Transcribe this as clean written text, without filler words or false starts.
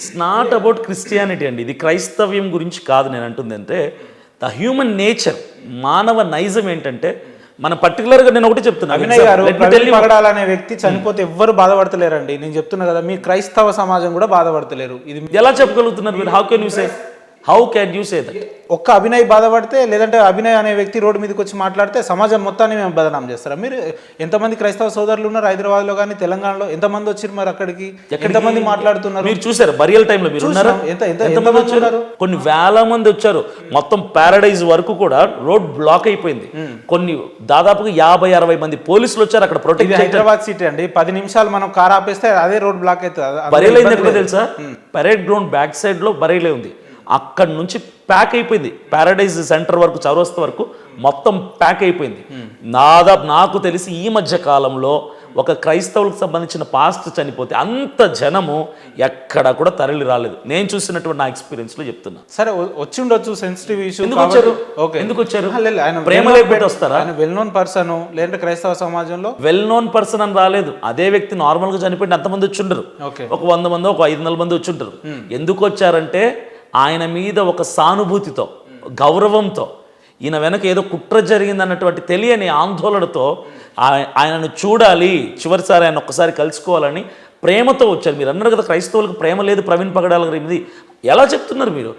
It's not about Christianity అండి, ఇది క్రైస్తవ్యం గురించి కాదు. నేను అంటుంది అంటే ద హ్యూమన్ నేచర్, మానవ నైజం ఏంటంటే మన పర్టికులర్గా నేను ఒకటి చెప్తున్నా. అభినయ్ గారు, ప్రవీణ్ పగడాల్ అనే వ్యక్తి చనిపోతే ఎవ్వరు బాధపడతలేరండి. నేను చెప్తున్నా కదా, మీ క్రైస్తవ సమాజం కూడా బాధపడతలేరు. ఇది ఎలా చెప్పగలుగుతున్నారు మీరు? How can you say that? ఒక్క అభినయ్ బాధపడితే, లేదంటే అభినయ్ అనే వ్యక్తి రోడ్డు మీదకి వచ్చి మాట్లాడితే సమాజం మొత్తాన్ని మేము బదనాం చేస్తారా? మీరు ఎంతమంది క్రైస్తవ సోదరులు ఉన్నారు హైదరాబాద్లో కానీ తెలంగాణలో? ఎంతమంది వచ్చారు మరి అక్కడికి? ఎంతమంది మాట్లాడుతున్నారు? మీరు చూసారు బరియల్ టైంలో మీరు ఉన్నారా? ఎంతమంది వచ్చారు? కొన్ని వేల మంది వచ్చారు. మొత్తం ప్యారడైజ్ వరకు కూడా రోడ్ బ్లాక్ అయిపోయింది. కొన్ని దాదాపుగా 50-60 మంది పోలీసులు వచ్చారు అక్కడ ప్రొటెక్ట్. హైదరాబాద్ సిటీ అండి, 10 నిమిషాలు మనం కార్ ఆపేస్తే అదే రోడ్ బ్లాక్ అవుతుంది. బరియల్ అయింది ఎక్కడ తెలుసా? పరేడ్ గ్రౌండ్ బ్యాక్ సైడ్ లో బరియలే ఉంది. అక్కడ నుంచి ప్యాక్ అయిపోయింది. ప్యారడైజ్ సెంటర్ వరకు, చౌరస్తా వరకు మొత్తం ప్యాక్ అయిపోయింది. నాకు తెలిసి ఈ మధ్య కాలంలో ఒక క్రైస్తవులకు సంబంధించిన పాస్ట్ చనిపోతే అంత జనము ఎక్కడ కూడా తరలి రాలేదు. నేను చూసినటువంటి నా ఎక్స్పీరియన్స్లో చెప్తున్నా. సరే, వచ్చి ఉండొచ్చు, సెన్సిటివ్ ఇష్యూ. ఎందుకు వచ్చారు? ఆయన ప్రేమ లేకపోతే వస్తారా? ఆయన వెల్ నోన్ పర్సన్, లేదంటే క్రైస్తవ సమాజంలో వెల్ నోన్ పర్సన్ అని రాలేదు. అదే వ్యక్తి నార్మల్గా చనిపోయింది ఎంతమంది వచ్చి ఉండరు? ఒక 100 మంది, ఒక 500 మంది వచ్చి ఉంటారు. ఎందుకు వచ్చారంటే ఆయన మీద ఒక సానుభూతితో, గౌరవంతో, ఈయన వెనక ఏదో కుట్ర జరిగిందన్నటువంటి తెలియని ఆందోళనతో ఆయనను చూడాలి, చివరిసారి ఆయన ఒక్కసారి కలుసుకోవాలని ప్రేమతో వచ్చారు. మీరు అన్నారు కదా క్రైస్తవులకు ప్రేమ లేదు ప్రవీణ్ పగడాల గారి మీద. ఎలా చెప్తున్నారు మీరు?